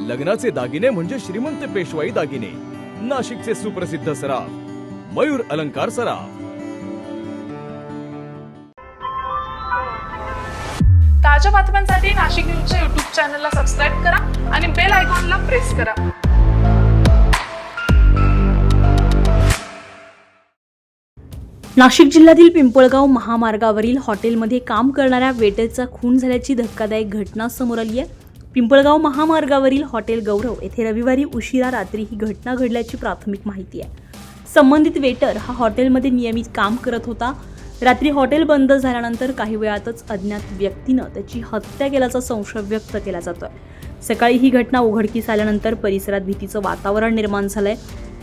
लग्नाचे दागिने म्हणजे श्रीमंत पेशवाई दागिने. नाशिकचे सुप्रसिद्ध सराफ मयूर अलंकार सराफ. ताज्या बातम्यांसाठी नाशिक न्यूजच्या YouTube चॅनलला सबस्क्राईब करा आणि बेल आयकॉनला प्रेस करा. नाशिक जिल्ह्यातील पिंपळगाव महामार्गावरील हॉटेलमध्ये काम करणाऱ्या वेटरचा खून झाल्याची धक्कादायक घटना समोर आली आहे. पिंपळगाव महामार्गावरील हॉटेल गौरव येथे रविवारी उशिरा रात्री ही घटना घडल्याची प्राथमिक माहिती आहे. संबंधित वेटर हा हॉटेलमध्ये नियमित काम करत होता. रात्री हॉटेल बंद झाल्यानंतर काही वेळातच अज्ञात व्यक्तीनं त्याची हत्या केल्याचा संशय व्यक्त केला जातोय. सकाळी ही घटना उघडकीस आल्यानंतर परिसरात भीतीचं वातावरण निर्माण झालंय.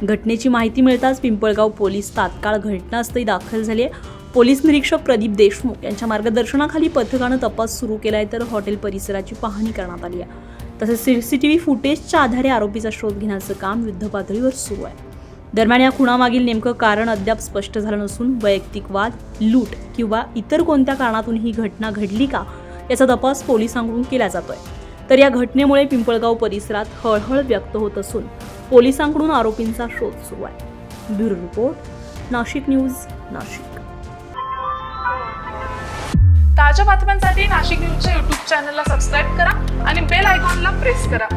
घटनेची माहिती मिळताच पिंपळगाव पोलीस तात्काळ घटनास्थळी दाखल झाले. पोलीस निरीक्षक प्रदीप देशमुख यांच्या मार्गदर्शनाखाली पथकानं तपास सुरू केलाय, तर हॉटेल परिसराची पाहणी करण्यात आली आहे. तसेच सीसीटीव्ही फुटेजच्या आधारे आरोपीचा शोध घेण्याचं काम युद्धपातळीवर सुरू आहे. दरम्यान या खुनामागील नेमकं कारण अद्याप स्पष्ट झालं नसून वैयक्तिक वाद, लूट किंवा इतर कोणत्या कारणातून ही घटना घडली का याचा तपास पोलिसांकडून केला जातोय. तर या घटनेमुळे पिंपळगाव परिसरात हळहळ व्यक्त होत असून पोलिसांकडून आरोपींचा शोध सुरू आहे. Bureau report, Nashik news, Nashik. ताज्या बातम्यांसाठी नाशिक न्यूजच्या YouTube चॅनलला सबस्क्राईब करा आणि बेल आयकॉनला प्रेस करा.